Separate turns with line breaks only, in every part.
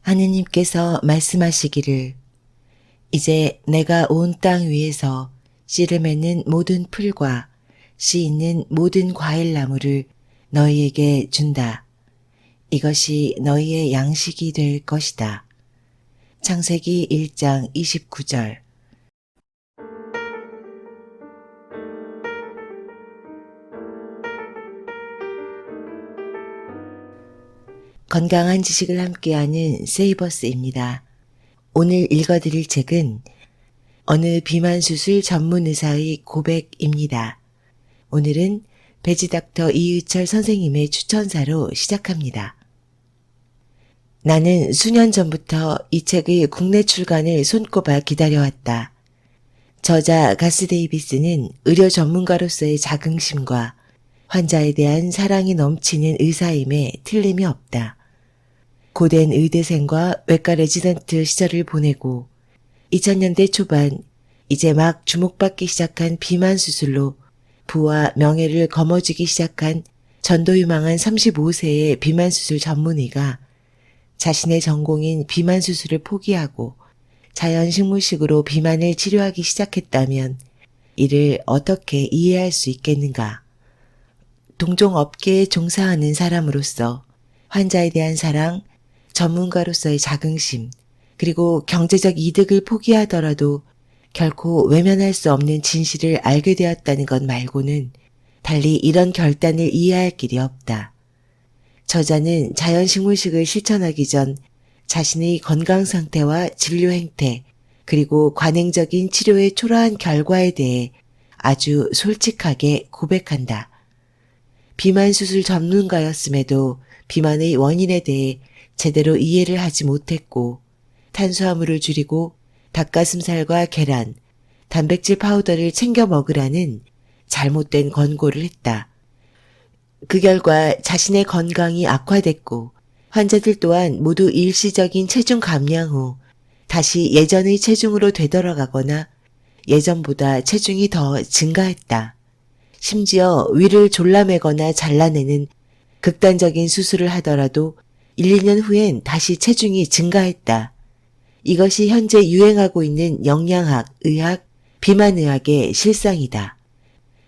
하느님께서 말씀하시기를 이제 내가 온 땅 위에서 씨를 맺는 모든 풀과 씨 있는 모든 과일나무를 너희에게 준다. 이것이 너희의 양식이 될 것이다. 창세기 1장 29절. 건강한 지식을 함께하는 세이버스입니다. 오늘 읽어드릴 책은 어느 비만수술 전문 의사의 고백입니다. 오늘은 배지닥터 이의철 선생님의 추천사로 시작합니다. 나는 수년 전부터 이 책의 국내 출간을 손꼽아 기다려왔다. 저자 가스 데이비스는 의료 전문가로서의 자긍심과 환자에 대한 사랑이 넘치는 의사임에 틀림이 없다. 고된 의대생과 외과 레지던트 시절을 보내고 2000년대 초반 이제 막 주목받기 시작한 비만 수술로 부와 명예를 거머쥐기 시작한 전도유망한 35세의 비만 수술 전문의가 자신의 전공인 비만 수술을 포기하고 자연식물식으로 비만을 치료하기 시작했다면 이를 어떻게 이해할 수 있겠는가? 동종 업계에 종사하는 사람으로서 환자에 대한 사랑, 전문가로서의 자긍심, 그리고 경제적 이득을 포기하더라도 결코 외면할 수 없는 진실을 알게 되었다는 것 말고는 달리 이런 결단을 이해할 길이 없다. 저자는 자연식물식을 실천하기 전 자신의 건강 상태와 진료 행태, 그리고 관행적인 치료의 초라한 결과에 대해 아주 솔직하게 고백한다. 비만 수술 전문가였음에도 비만의 원인에 대해 제대로 이해를 하지 못했고 탄수화물을 줄이고 닭가슴살과 계란, 단백질 파우더를 챙겨 먹으라는 잘못된 권고를 했다. 그 결과 자신의 건강이 악화됐고 환자들 또한 모두 일시적인 체중 감량 후 다시 예전의 체중으로 되돌아가거나 예전보다 체중이 더 증가했다. 심지어 위를 졸라매거나 잘라내는 극단적인 수술을 하더라도 1, 2년 후엔 다시 체중이 증가했다. 이것이 현재 유행하고 있는 영양학, 의학, 비만의학의 실상이다.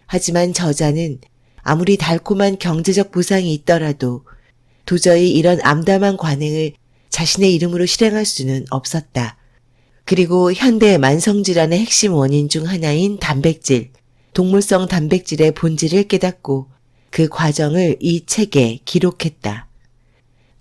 하지만 저자는 아무리 달콤한 경제적 보상이 있더라도 도저히 이런 암담한 관행을 자신의 이름으로 실행할 수는 없었다. 그리고 현대 만성질환의 핵심 원인 중 하나인 단백질, 동물성 단백질의 본질을 깨닫고 그 과정을 이 책에 기록했다.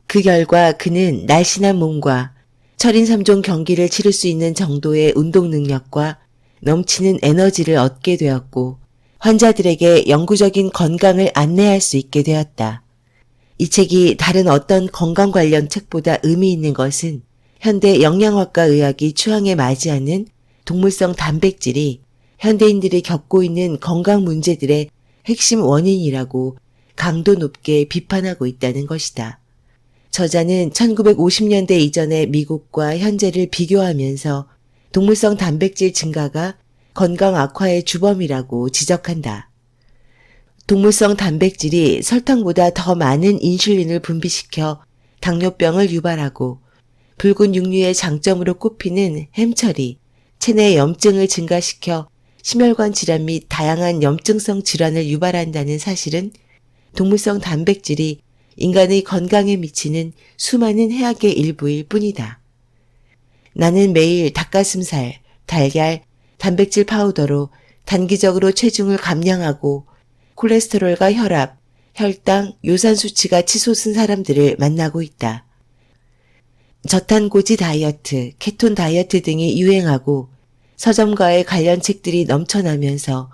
그 결과 그는 날씬한 몸과 철인 3종 경기를 치를 수 있는 정도의 운동 능력과 넘치는 에너지를 얻게 되었고 환자들에게 영구적인 건강을 안내할 수 있게 되었다. 이 책이 다른 어떤 건강 관련 책보다 의미 있는 것은 현대 영양학과 의학이 추앙에 맞이하는 동물성 단백질이 현대인들이 겪고 있는 건강 문제들의 핵심 원인이라고 강도 높게 비판하고 있다는 것이다. 저자는 1950년대 이전의 미국과 현재를 비교하면서 동물성 단백질 증가가 건강 악화의 주범이라고 지적한다. 동물성 단백질이 설탕보다 더 많은 인슐린을 분비시켜 당뇨병을 유발하고 붉은 육류의 장점으로 꼽히는 햄처리, 체내 염증을 증가시켜 심혈관 질환 및 다양한 염증성 질환을 유발한다는 사실은 동물성 단백질이 인간의 건강에 미치는 수많은 해악의 일부일 뿐이다. 나는 매일 닭가슴살, 달걀, 단백질 파우더로 단기적으로 체중을 감량하고 콜레스테롤과 혈압, 혈당, 요산 수치가 치솟은 사람들을 만나고 있다. 저탄고지 다이어트, 케톤 다이어트 등이 유행하고 서점가의 관련 책들이 넘쳐나면서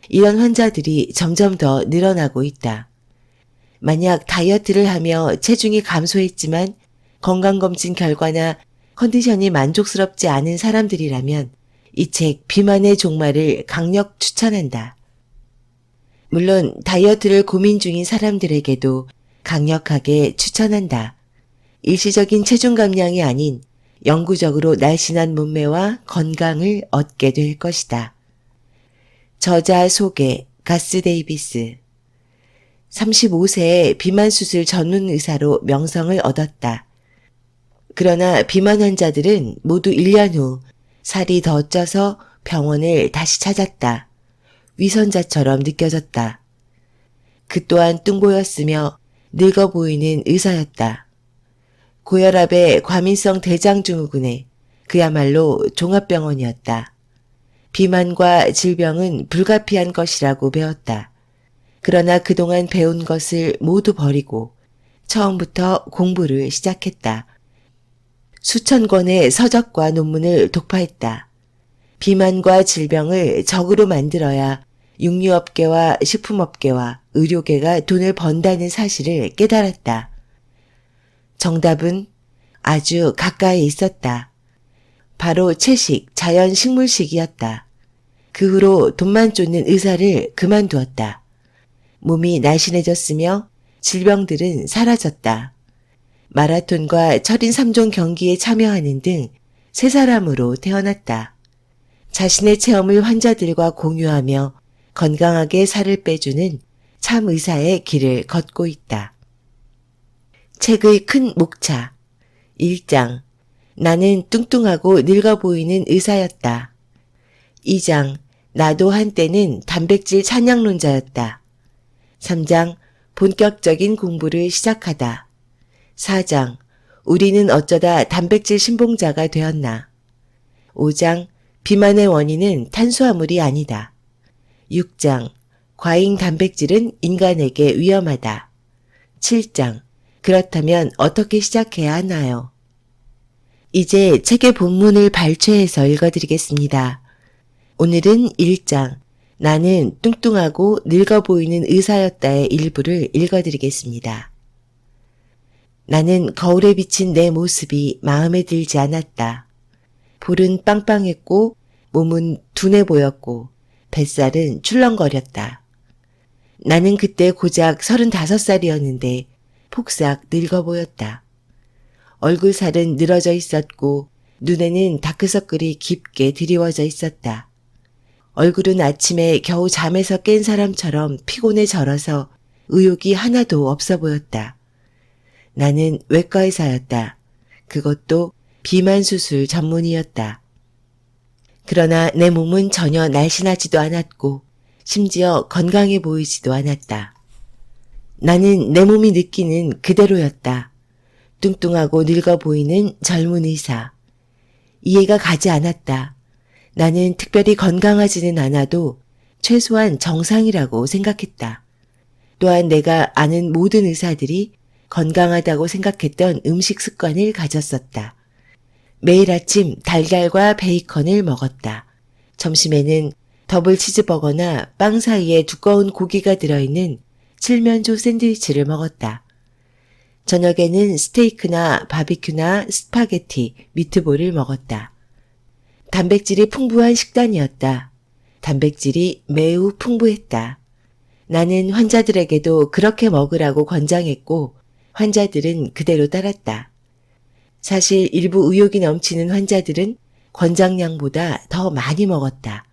이런 환자들이 점점 더 늘어나고 있다. 만약 다이어트를 하며 체중이 감소했지만 건강검진 결과나 컨디션이 만족스럽지 않은 사람들이라면 이 책 비만의 종말을 강력 추천한다. 물론 다이어트를 고민 중인 사람들에게도 강력하게 추천한다. 일시적인 체중 감량이 아닌 영구적으로 날씬한 몸매와 건강을 얻게 될 것이다. 저자 소개 가스 데이비스 35세의 비만 수술 전문 의사로 명성을 얻었다. 그러나 비만 환자들은 모두 1년 후 살이 더 쪄서 병원을 다시 찾았다. 위선자처럼 느껴졌다. 그 또한 뚱보였으며 늙어 보이는 의사였다. 고혈압의 과민성 대장증후군에 그야말로 종합병원이었다. 비만과 질병은 불가피한 것이라고 배웠다. 그러나 그동안 배운 것을 모두 버리고 처음부터 공부를 시작했다. 수천 권의 서적과 논문을 독파했다. 비만과 질병을 적으로 만들어야 육류업계와 식품업계와 의료계가 돈을 번다는 사실을 깨달았다. 정답은 아주 가까이 있었다. 바로 채식, 자연식물식이었다. 그 후로 돈만 쫓는 의사를 그만두었다. 몸이 날씬해졌으며 질병들은 사라졌다. 마라톤과 철인 3종 경기에 참여하는 등 새 사람으로 태어났다. 자신의 체험을 환자들과 공유하며 건강하게 살을 빼주는 참 의사의 길을 걷고 있다. 책의 큰 목차 1장 나는 뚱뚱하고 늙어 보이는 의사였다. 2장 나도 한때는 단백질 찬양론자였다. 3장 본격적인 공부를 시작하다. 4장 우리는 어쩌다 단백질 신봉자가 되었나. 5장 비만의 원인은 탄수화물이 아니다. 6장 과잉 단백질은 인간에게 위험하다. 7장 그렇다면 어떻게 시작해야 하나요? 이제 책의 본문을 발췌해서 읽어드리겠습니다. 오늘은 1장 나는 뚱뚱하고 늙어 보이는 의사였다의 일부를 읽어드리겠습니다. 나는 거울에 비친 내 모습이 마음에 들지 않았다. 볼은 빵빵했고 몸은 둔해 보였고 뱃살은 출렁거렸다. 나는 그때 고작 35살이었는데 폭삭 늙어 보였다. 얼굴살은 늘어져 있었고 눈에는 다크서클이 깊게 드리워져 있었다. 얼굴은 아침에 겨우 잠에서 깬 사람처럼 피곤해 절어서 의욕이 하나도 없어 보였다. 나는 외과 의사였다. 그것도 비만 수술 전문이었다. 그러나 내 몸은 전혀 날씬하지도 않았고 심지어 건강해 보이지도 않았다. 나는 내 몸이 느끼는 그대로였다. 뚱뚱하고 늙어 보이는 젊은 의사. 이해가 가지 않았다. 나는 특별히 건강하지는 않아도 최소한 정상이라고 생각했다. 또한 내가 아는 모든 의사들이 건강하다고 생각했던 음식 습관을 가졌었다. 매일 아침 달걀과 베이컨을 먹었다. 점심에는 더블 치즈버거나 빵 사이에 두꺼운 고기가 들어있는 칠면조 샌드위치를 먹었다. 저녁에는 스테이크나 바비큐나 스파게티, 미트볼을 먹었다. 단백질이 풍부한 식단이었다. 단백질이 매우 풍부했다. 나는 환자들에게도 그렇게 먹으라고 권장했고 환자들은 그대로 따랐다. 사실 일부 의욕이 넘치는 환자들은 권장량보다 더 많이 먹었다.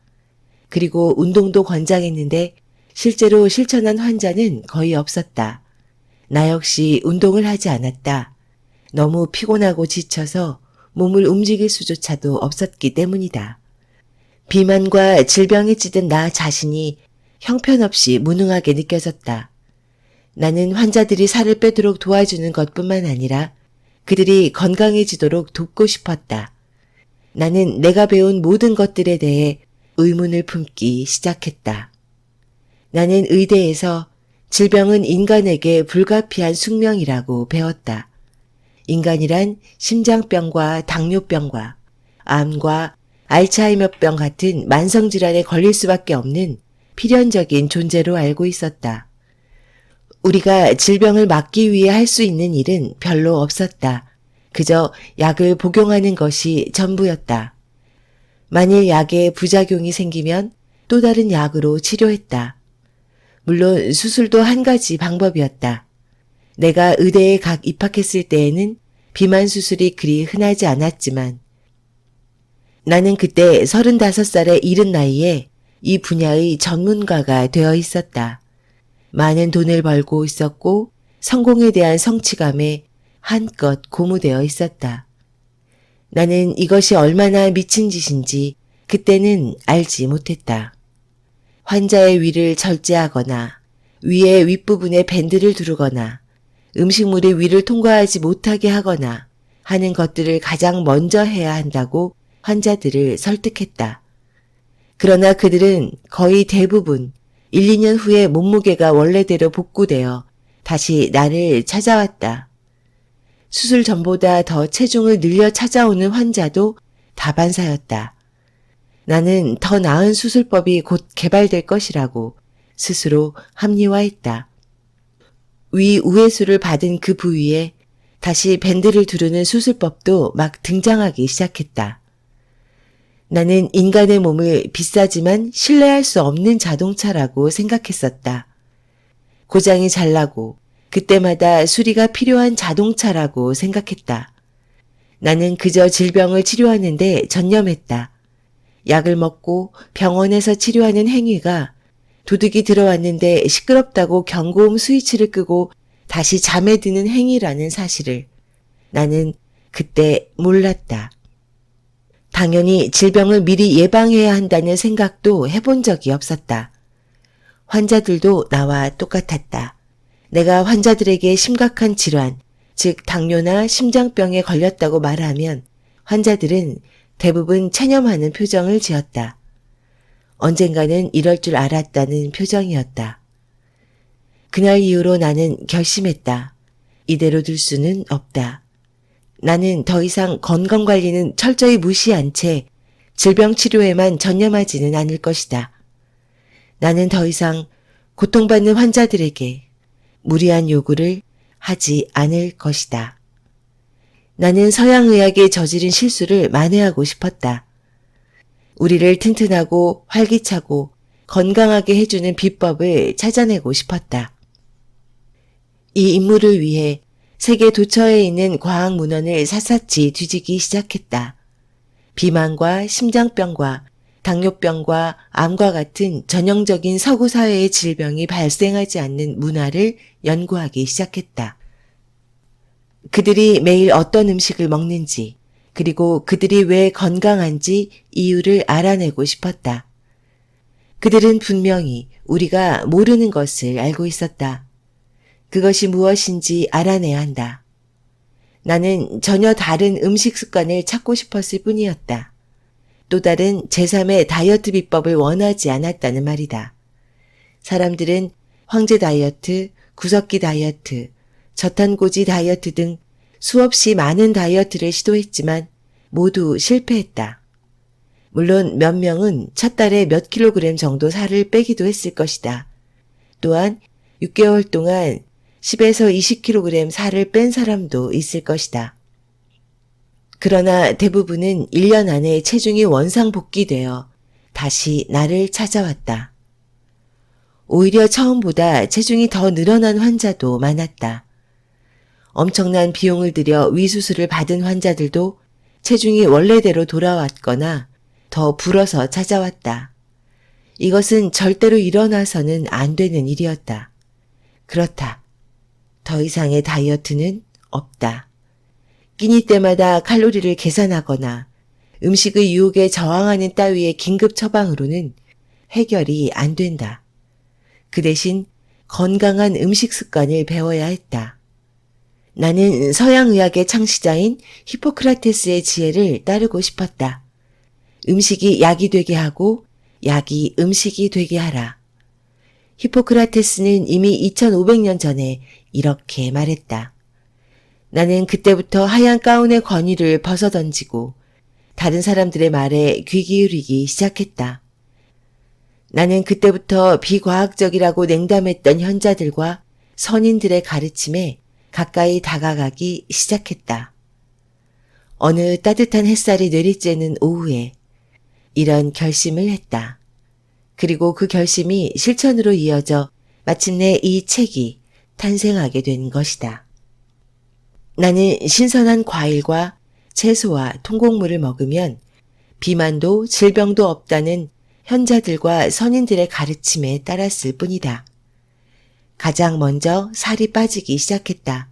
그리고 운동도 권장했는데 실제로 실천한 환자는 거의 없었다. 나 역시 운동을 하지 않았다. 너무 피곤하고 지쳐서 몸을 움직일 수조차도 없었기 때문이다. 비만과 질병에 찌든 나 자신이 형편없이 무능하게 느껴졌다. 나는 환자들이 살을 빼도록 도와주는 것뿐만 아니라 그들이 건강해지도록 돕고 싶었다. 나는 내가 배운 모든 것들에 대해 의문을 품기 시작했다. 나는 의대에서 질병은 인간에게 불가피한 숙명이라고 배웠다. 인간이란 심장병과 당뇨병과 암과 알츠하이머병 같은 만성질환에 걸릴 수밖에 없는 필연적인 존재로 알고 있었다. 우리가 질병을 막기 위해 할 수 있는 일은 별로 없었다. 그저 약을 복용하는 것이 전부였다. 만일 약에 부작용이 생기면 또 다른 약으로 치료했다. 물론 수술도 한 가지 방법이었다. 내가 의대에 각 입학했을 때에는 비만 수술이 그리 흔하지 않았지만 나는 그때 35살의 이른 나이에 이 분야의 전문가가 되어 있었다. 많은 돈을 벌고 있었고 성공에 대한 성취감에 한껏 고무되어 있었다. 나는 이것이 얼마나 미친 짓인지 그때는 알지 못했다. 환자의 위를 절제하거나 위의 윗부분에 밴드를 두르거나 음식물이 위를 통과하지 못하게 하거나 하는 것들을 가장 먼저 해야 한다고 환자들을 설득했다. 그러나 그들은 거의 대부분 1, 2년 후에 몸무게가 원래대로 복구되어 다시 나를 찾아왔다. 수술 전보다 더 체중을 늘려 찾아오는 환자도 다반사였다. 나는 더 나은 수술법이 곧 개발될 것이라고 스스로 합리화했다. 위 우회수를 받은 그 부위에 다시 밴드를 두르는 수술법도 막 등장하기 시작했다. 나는 인간의 몸을 비싸지만 신뢰할 수 없는 자동차라고 생각했었다. 고장이 잘 나고 그때마다 수리가 필요한 자동차라고 생각했다. 나는 그저 질병을 치료하는데 전념했다. 약을 먹고 병원에서 치료하는 행위가 도둑이 들어왔는데 시끄럽다고 경고음 스위치를 끄고 다시 잠에 드는 행위라는 사실을 나는 그때 몰랐다. 당연히 질병을 미리 예방해야 한다는 생각도 해본 적이 없었다. 환자들도 나와 똑같았다. 내가 환자들에게 심각한 질환, 즉 당뇨나 심장병에 걸렸다고 말하면 환자들은 대부분 체념하는 표정을 지었다. 언젠가는 이럴 줄 알았다는 표정이었다. 그날 이후로 나는 결심했다. 이대로 둘 수는 없다. 나는 더 이상 건강관리는 철저히 무시한 채 질병 치료에만 전념하지는 않을 것이다. 나는 더 이상 고통받는 환자들에게 무리한 요구를 하지 않을 것이다. 나는 서양의학에 저지른 실수를 만회하고 싶었다. 우리를 튼튼하고 활기차고 건강하게 해주는 비법을 찾아내고 싶었다. 이 임무를 위해 세계 도처에 있는 과학 문헌을 샅샅이 뒤지기 시작했다. 비만과 심장병과 당뇨병과 암과 같은 전형적인 서구 사회의 질병이 발생하지 않는 문화를 연구하기 시작했다. 그들이 매일 어떤 음식을 먹는지, 그리고 그들이 왜 건강한지 이유를 알아내고 싶었다. 그들은 분명히 우리가 모르는 것을 알고 있었다. 그것이 무엇인지 알아내야 한다. 나는 전혀 다른 음식 습관을 찾고 싶었을 뿐이었다. 또 다른 제3의 다이어트 비법을 원하지 않았다는 말이다. 사람들은 황제 다이어트, 구석기 다이어트, 저탄고지 다이어트 등 수없이 많은 다이어트를 시도했지만 모두 실패했다. 물론 몇 명은 첫 달에 몇 킬로그램 정도 살을 빼기도 했을 것이다. 또한 6개월 동안 10에서 20kg 살을 뺀 사람도 있을 것이다. 그러나 대부분은 1년 안에 체중이 원상복귀되어 다시 나를 찾아왔다. 오히려 처음보다 체중이 더 늘어난 환자도 많았다. 엄청난 비용을 들여 위수술을 받은 환자들도 체중이 원래대로 돌아왔거나 더 불어서 찾아왔다. 이것은 절대로 일어나서는 안 되는 일이었다. 그렇다. 더 이상의 다이어트는 없다. 끼니 때마다 칼로리를 계산하거나 음식의 유혹에 저항하는 따위의 긴급 처방으로는 해결이 안 된다. 그 대신 건강한 음식 습관을 배워야 했다. 나는 서양의학의 창시자인 히포크라테스의 지혜를 따르고 싶었다. 음식이 약이 되게 하고 약이 음식이 되게 하라. 히포크라테스는 이미 2500년 전에 이렇게 말했다. 나는 그때부터 하얀 가운의 권위를 벗어던지고 다른 사람들의 말에 귀 기울이기 시작했다. 나는 그때부터 비과학적이라고 냉담했던 현자들과 선인들의 가르침에 가까이 다가가기 시작했다. 어느 따뜻한 햇살이 내리쬐는 오후에 이런 결심을 했다. 그리고 그 결심이 실천으로 이어져 마침내 이 책이 탄생하게 된 것이다. 나는 신선한 과일과 채소와 통곡물을 먹으면 비만도 질병도 없다는 현자들과 선인들의 가르침에 따랐을 뿐이다. 가장 먼저 살이 빠지기 시작했다.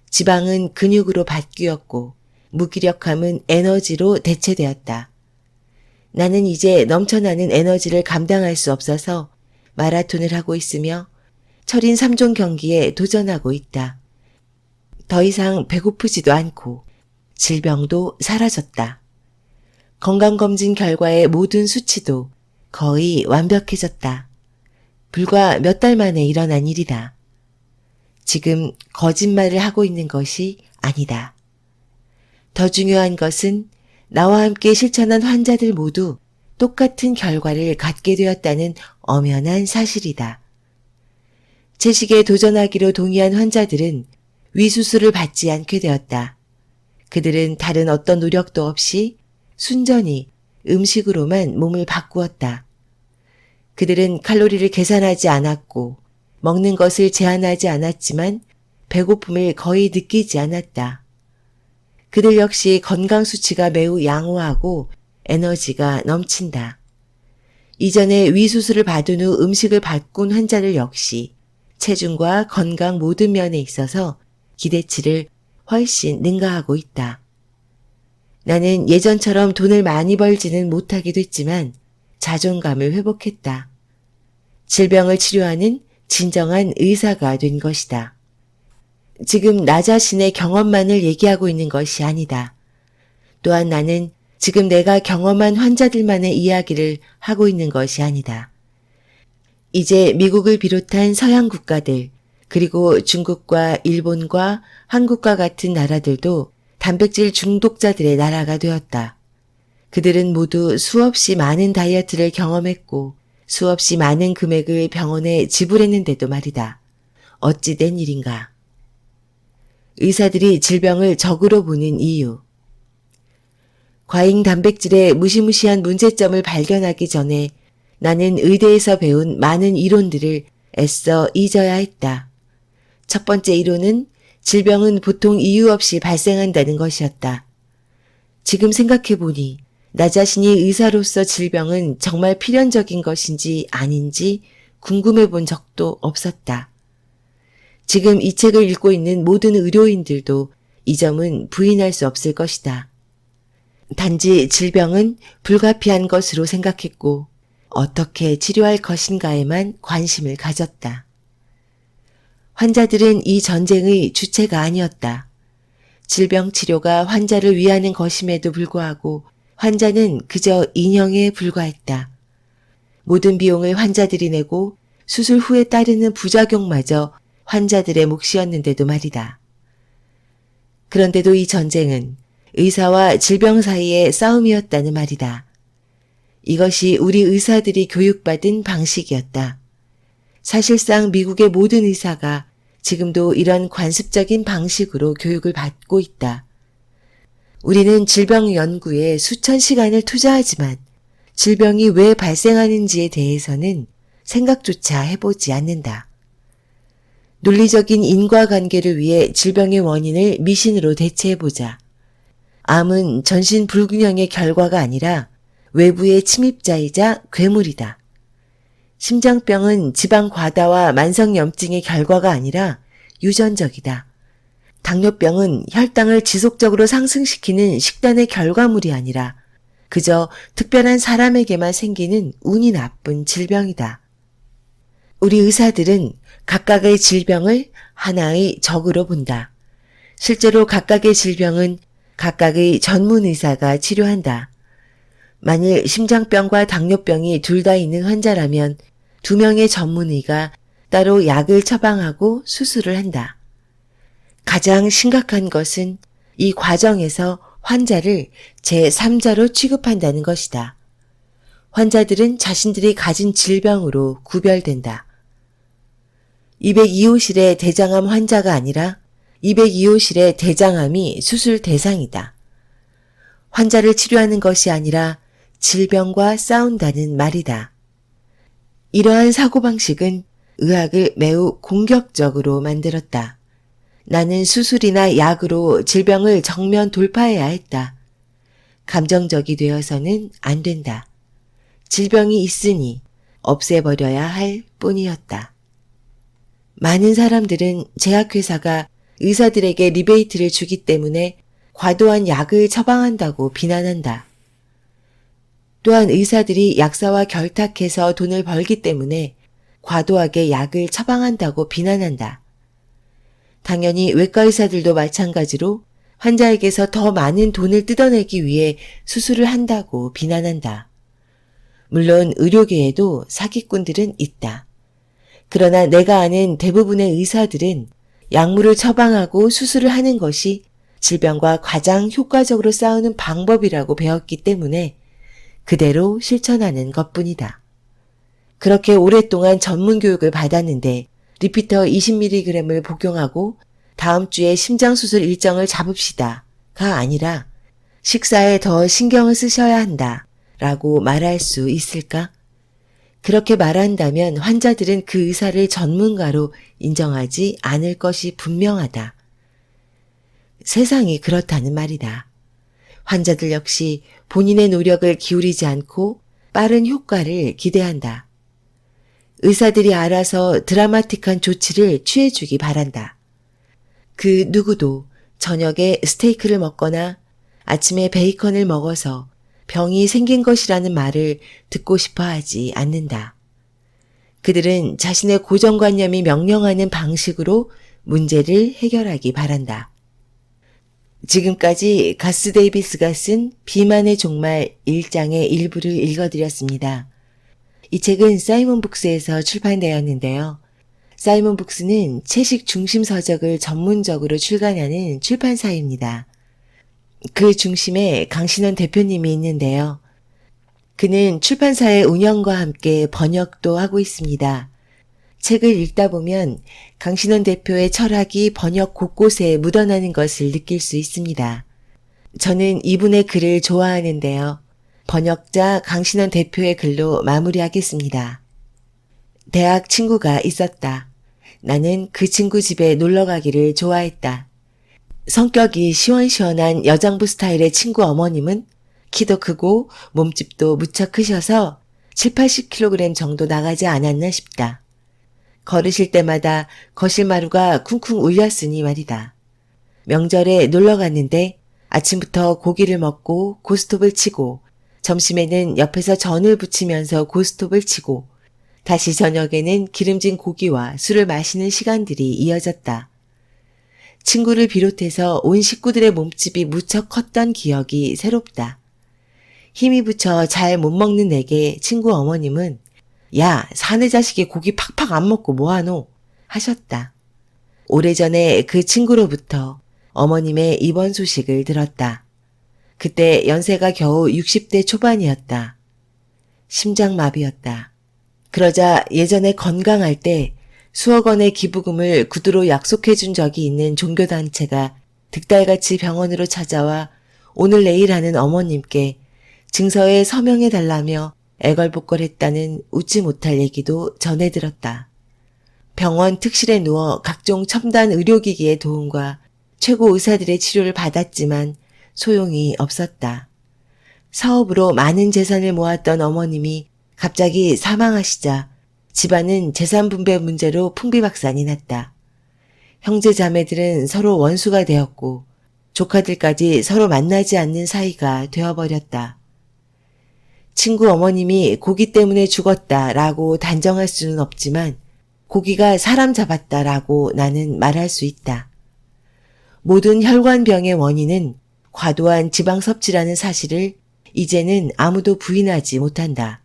지방은 근육으로 바뀌었고 무기력함은 에너지로 대체되었다. 나는 이제 넘쳐나는 에너지를 감당할 수 없어서 마라톤을 하고 있으며 철인 3종 경기에 도전하고 있다. 더 이상 배고프지도 않고 질병도 사라졌다. 건강검진 결과의 모든 수치도 거의 완벽해졌다. 불과 몇 달 만에 일어난 일이다. 지금 거짓말을 하고 있는 것이 아니다. 더 중요한 것은 나와 함께 실천한 환자들 모두 똑같은 결과를 갖게 되었다는 엄연한 사실이다. 채식에 도전하기로 동의한 환자들은 위수술을 받지 않게 되었다. 그들은 다른 어떤 노력도 없이 순전히 음식으로만 몸을 바꾸었다. 그들은 칼로리를 계산하지 않았고 먹는 것을 제한하지 않았지만 배고픔을 거의 느끼지 않았다. 그들 역시 건강 수치가 매우 양호하고 에너지가 넘친다. 이전에 위수술을 받은 후 음식을 바꾼 환자들 역시 체중과 건강 모든 면에 있어서 기대치를 훨씬 능가하고 있다. 나는 예전처럼 돈을 많이 벌지는 못하게 됐지만 자존감을 회복했다. 질병을 치료하는 진정한 의사가 된 것이다. 지금 나 자신의 경험만을 얘기하고 있는 것이 아니다. 또한 나는 지금 내가 경험한 환자들만의 이야기를 하고 있는 것이 아니다. 이제 미국을 비롯한 서양 국가들, 그리고 중국과 일본과 한국과 같은 나라들도 단백질 중독자들의 나라가 되었다. 그들은 모두 수없이 많은 다이어트를 경험했고 수없이 많은 금액을 병원에 지불했는데도 말이다. 어찌 된 일인가? 의사들이 질병을 적으로 보는 이유. 과잉 단백질의 무시무시한 문제점을 발견하기 전에 나는 의대에서 배운 많은 이론들을 애써 잊어야 했다. 첫 번째 이론은 질병은 보통 이유 없이 발생한다는 것이었다. 지금 생각해보니 나 자신이 의사로서 질병은 정말 필연적인 것인지 아닌지 궁금해 본 적도 없었다. 지금 이 책을 읽고 있는 모든 의료인들도 이 점은 부인할 수 없을 것이다. 단지 질병은 불가피한 것으로 생각했고 어떻게 치료할 것인가에만 관심을 가졌다. 환자들은 이 전쟁의 주체가 아니었다. 질병 치료가 환자를 위하는 것임에도 불구하고 환자는 그저 인형에 불과했다. 모든 비용을 환자들이 내고 수술 후에 따르는 부작용마저 환자들의 몫이었는데도 말이다. 그런데도 이 전쟁은 의사와 질병 사이의 싸움이었다는 말이다. 이것이 우리 의사들이 교육받은 방식이었다. 사실상 미국의 모든 의사가 지금도 이런 관습적인 방식으로 교육을 받고 있다. 우리는 질병 연구에 수천 시간을 투자하지만 질병이 왜 발생하는지에 대해서는 생각조차 해보지 않는다. 논리적인 인과관계를 위해 질병의 원인을 미신으로 대체해보자. 암은 전신 불균형의 결과가 아니라 외부의 침입자이자 괴물이다. 심장병은 지방 과다와 만성염증의 결과가 아니라 유전적이다. 당뇨병은 혈당을 지속적으로 상승시키는 식단의 결과물이 아니라 그저 특별한 사람에게만 생기는 운이 나쁜 질병이다. 우리 의사들은 각각의 질병을 하나의 적으로 본다. 실제로 각각의 질병은 각각의 전문 의사가 치료한다. 만일 심장병과 당뇨병이 둘 다 있는 환자라면 2명의 전문의가 따로 약을 처방하고 수술을 한다. 가장 심각한 것은 이 과정에서 환자를 제3자로 취급한다는 것이다. 환자들은 자신들이 가진 질병으로 구별된다. 202호실의 대장암 환자가 아니라 202호실의 대장암이 수술 대상이다. 환자를 치료하는 것이 아니라 질병과 싸운다는 말이다. 이러한 사고방식은 의학을 매우 공격적으로 만들었다. 나는 수술이나 약으로 질병을 정면 돌파해야 했다. 감정적이 되어서는 안 된다. 질병이 있으니 없애버려야 할 뿐이었다. 많은 사람들은 제약회사가 의사들에게 리베이트를 주기 때문에 과도한 약을 처방한다고 비난한다. 또한 의사들이 약사와 결탁해서 돈을 벌기 때문에 과도하게 약을 처방한다고 비난한다. 당연히 외과 의사들도 마찬가지로 환자에게서 더 많은 돈을 뜯어내기 위해 수술을 한다고 비난한다. 물론 의료계에도 사기꾼들은 있다. 그러나 내가 아는 대부분의 의사들은 약물을 처방하고 수술을 하는 것이 질병과 가장 효과적으로 싸우는 방법이라고 배웠기 때문에 그대로 실천하는 것뿐이다. 그렇게 오랫동안 전문 교육을 받았는데 리피터 20mg을 복용하고 다음 주에 심장수술 일정을 잡읍시다가 아니라 식사에 더 신경을 쓰셔야 한다 라고 말할 수 있을까? 그렇게 말한다면 환자들은 그 의사를 전문가로 인정하지 않을 것이 분명하다. 세상이 그렇다는 말이다. 환자들 역시 본인의 노력을 기울이지 않고 빠른 효과를 기대한다. 의사들이 알아서 드라마틱한 조치를 취해주기 바란다. 그 누구도 저녁에 스테이크를 먹거나 아침에 베이컨을 먹어서 병이 생긴 것이라는 말을 듣고 싶어 하지 않는다. 그들은 자신의 고정관념이 명령하는 방식으로 문제를 해결하기 바란다. 지금까지 가스 데이비스가 쓴 비만의 종말 1장의 일부를 읽어드렸습니다. 이 책은 사이먼 북스에서 출판되었는데요. 사이먼 북스는 채식 중심 서적을 전문적으로 출간하는 출판사입니다. 그 중심에 강신원 대표님이 있는데요. 그는 출판사의 운영과 함께 번역도 하고 있습니다. 책을 읽다 보면 강신원 대표의 철학이 번역 곳곳에 묻어나는 것을 느낄 수 있습니다. 저는 이분의 글을 좋아하는데요. 번역자 강신원 대표의 글로 마무리하겠습니다. 대학 친구가 있었다. 나는 그 친구 집에 놀러 가기를 좋아했다. 성격이 시원시원한 여장부 스타일의 친구 어머님은 키도 크고 몸집도 무척 크셔서 70-80kg 정도 나가지 않았나 싶다. 걸으실 때마다 거실 마루가 쿵쿵 울렸으니 말이다. 명절에 놀러 갔는데 아침부터 고기를 먹고 고스톱을 치고 점심에는 옆에서 전을 부치면서 고스톱을 치고 다시 저녁에는 기름진 고기와 술을 마시는 시간들이 이어졌다. 친구를 비롯해서 온 식구들의 몸집이 무척 컸던 기억이 새롭다. 힘이 붙여 잘 못 먹는 내게 친구 어머님은 야, 사내 자식이 고기 팍팍 안 먹고 뭐하노? 하셨다. 오래전에 그 친구로부터 어머님의 입원 소식을 들었다. 그때 연세가 겨우 60대 초반이었다. 심장마비였다. 그러자 예전에 건강할 때 수억 원의 기부금을 구두로 약속해 준 적이 있는 종교단체가 득달같이 병원으로 찾아와 오늘 내일 하는 어머님께 증서에 서명해 달라며 애걸복걸했다는 웃지 못할 얘기도 전해 들었다. 병원 특실에 누워 각종 첨단 의료기기의 도움과 최고 의사들의 치료를 받았지만 소용이 없었다. 사업으로 많은 재산을 모았던 어머님이 갑자기 사망하시자 집안은 재산 분배 문제로 풍비박산이 났다. 형제 자매들은 서로 원수가 되었고 조카들까지 서로 만나지 않는 사이가 되어버렸다. 친구 어머님이 고기 때문에 죽었다라고 단정할 수는 없지만 고기가 사람 잡았다라고 나는 말할 수 있다. 모든 혈관병의 원인은 과도한 지방 섭취라는 사실을 이제는 아무도 부인하지 못한다.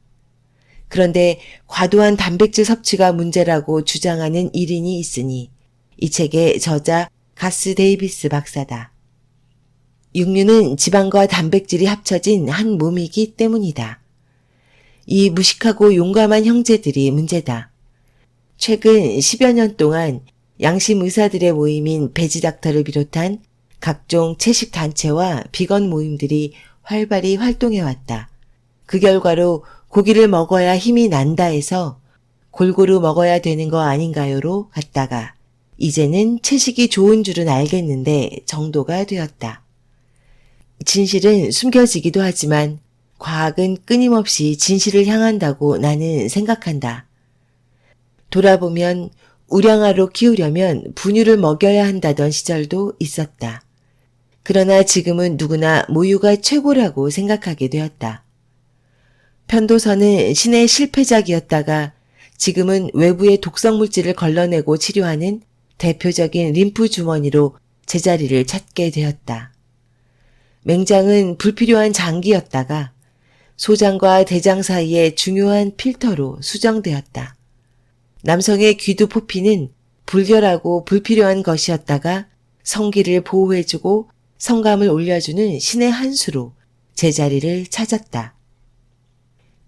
그런데 과도한 단백질 섭취가 문제라고 주장하는 1인이 있으니 이 책의 저자 가스 데이비스 박사다. 육류는 지방과 단백질이 합쳐진 한 몸이기 때문이다. 이 무식하고 용감한 형제들이 문제다. 최근 10여 년 동안 양심 의사들의 모임인 베지닥터를 비롯한 각종 채식 단체와 비건 모임들이 활발히 활동해왔다. 그 결과로 고기를 먹어야 힘이 난다 해서 골고루 먹어야 되는 거 아닌가요로 갔다가 이제는 채식이 좋은 줄은 알겠는데 정도가 되었다. 진실은 숨겨지기도 하지만 과학은 끊임없이 진실을 향한다고 나는 생각한다. 돌아보면 우량아로 키우려면 분유를 먹여야 한다던 시절도 있었다. 그러나 지금은 누구나 모유가 최고라고 생각하게 되었다. 편도선은 신의 실패작이었다가 지금은 외부의 독성물질을 걸러내고 치료하는 대표적인 림프 주머니로 제자리를 찾게 되었다. 맹장은 불필요한 장기였다가 소장과 대장 사이의 중요한 필터로 수정되었다. 남성의 귀두 포피는 불결하고 불필요한 것이었다가 성기를 보호해주고 성감을 올려주는 신의 한 수로 제자리를 찾았다.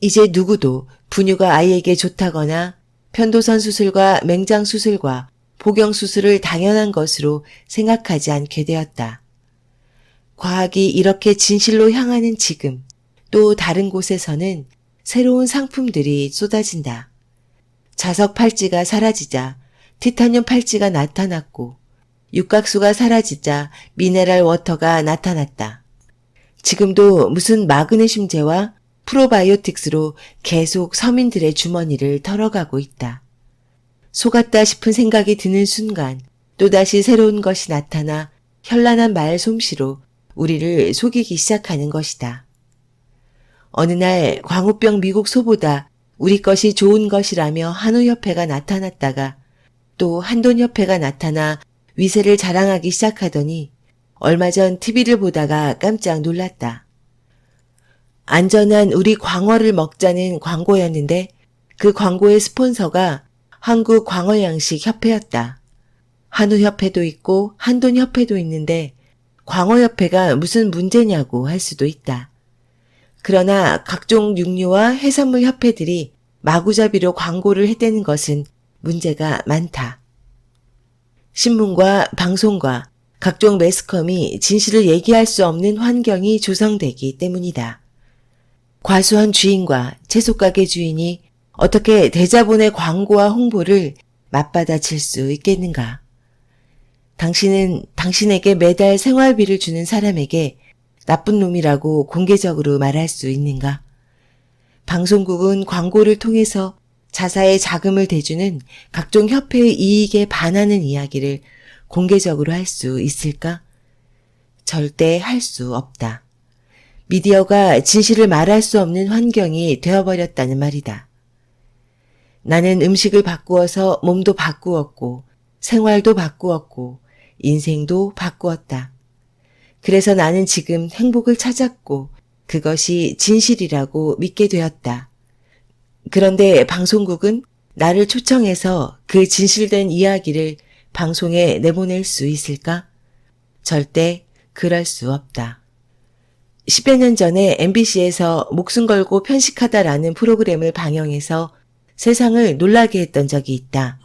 이제 누구도 분유가 아이에게 좋다거나 편도선 수술과 맹장 수술과 복용 수술을 당연한 것으로 생각하지 않게 되었다. 과학이 이렇게 진실로 향하는 지금, 또 다른 곳에서는 새로운 상품들이 쏟아진다. 자석 팔찌가 사라지자 티타늄 팔찌가 나타났고 육각수가 사라지자 미네랄 워터가 나타났다. 지금도 무슨 마그네슘제와 프로바이오틱스로 계속 서민들의 주머니를 털어가고 있다. 속았다 싶은 생각이 드는 순간 또다시 새로운 것이 나타나 현란한 말 솜씨로 우리를 속이기 시작하는 것이다. 어느 날 광우병 미국 소보다 우리 것이 좋은 것이라며 한우협회가 나타났다가 또 한돈협회가 나타나 위세를 자랑하기 시작하더니 얼마 전 TV를 보다가 깜짝 놀랐다. 안전한 우리 광어를 먹자는 광고였는데 그 광고의 스폰서가 한국광어양식협회였다. 한우협회도 있고 한돈협회도 있는데 광어협회가 무슨 문제냐고 할 수도 있다. 그러나 각종 육류와 해산물 협회들이 마구잡이로 광고를 해대는 것은 문제가 많다. 신문과 방송과 각종 매스컴이 진실을 얘기할 수 없는 환경이 조성되기 때문이다. 과수원 주인과 채소가게 주인이 어떻게 대자본의 광고와 홍보를 맞받아칠 수 있겠는가? 당신은 당신에게 매달 생활비를 주는 사람에게 나쁜 놈이라고 공개적으로 말할 수 있는가? 방송국은 광고를 통해서 자사의 자금을 대주는 각종 협회의 이익에 반하는 이야기를 공개적으로 할 수 있을까? 절대 할 수 없다. 미디어가 진실을 말할 수 없는 환경이 되어버렸다는 말이다. 나는 음식을 바꾸어서 몸도 바꾸었고 생활도 바꾸었고 인생도 바꾸었다. 그래서 나는 지금 행복을 찾았고 그것이 진실이라고 믿게 되었다. 그런데 방송국은 나를 초청해서 그 진실된 이야기를 방송에 내보낼 수 있을까? 절대 그럴 수 없다. 10여 년 전에 MBC에서 목숨 걸고 편식하다라는 프로그램을 방영해서 세상을 놀라게 했던 적이 있다.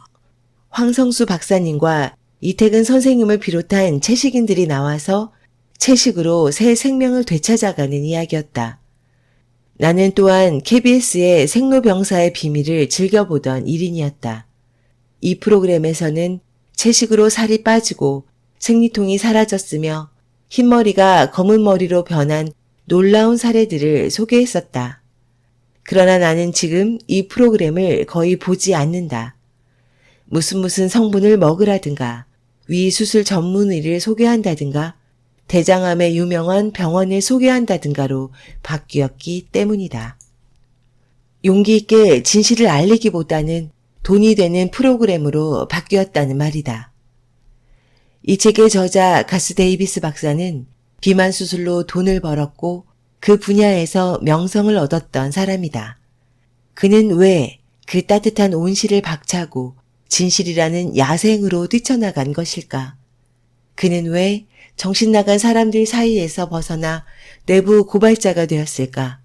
황성수 박사님과 이태근 선생님을 비롯한 채식인들이 나와서 채식으로 새 생명을 되찾아가는 이야기였다. 나는 또한 KBS의 생로병사의 비밀을 즐겨보던 일인이었다. 이 프로그램에서는 채식으로 살이 빠지고 생리통이 사라졌으며 흰머리가 검은 머리로 변한 놀라운 사례들을 소개했었다. 그러나 나는 지금 이 프로그램을 거의 보지 않는다. 무슨 성분을 먹으라든가 위 수술 전문의를 소개한다든가 대장암에 유명한 병원을 소개한다든가로 바뀌었기 때문이다. 용기 있게 진실을 알리기보다는 돈이 되는 프로그램으로 바뀌었다는 말이다. 이 책의 저자 가스 데이비스 박사는 비만 수술로 돈을 벌었고 그 분야에서 명성을 얻었던 사람이다. 그는 왜 그 따뜻한 온실을 박차고 진실이라는 야생으로 뛰쳐나간 것일까? 그는 왜 정신 나간 사람들 사이에서 벗어나 내부 고발자가 되었을까?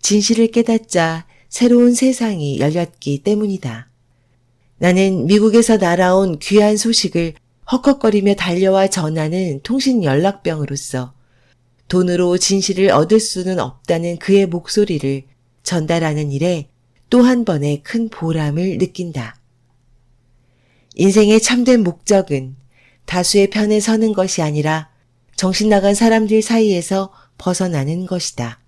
진실을 깨닫자 새로운 세상이 열렸기 때문이다. 나는 미국에서 날아온 귀한 소식을 헉헉거리며 달려와 전하는 통신 연락병으로서 돈으로 진실을 얻을 수는 없다는 그의 목소리를 전달하는 일에 또 한 번의 큰 보람을 느낀다. 인생의 참된 목적은 다수의 편에 서는 것이 아니라 정신 나간 사람들 사이에서 벗어나는 것이다.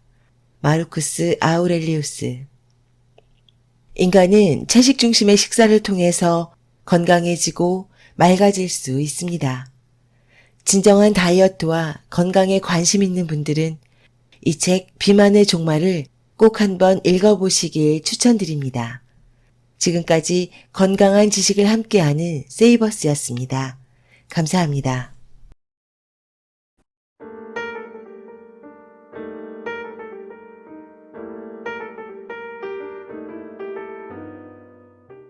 마르쿠스 아우렐리우스. 인간은 채식 중심의 식사를 통해서 건강해지고 맑아질 수 있습니다. 진정한 다이어트와 건강에 관심 있는 분들은 이 책 비만의 종말을 꼭 한번 읽어보시길 추천드립니다. 지금까지 건강한 지식을 함께하는 세이버스였습니다. 감사합니다.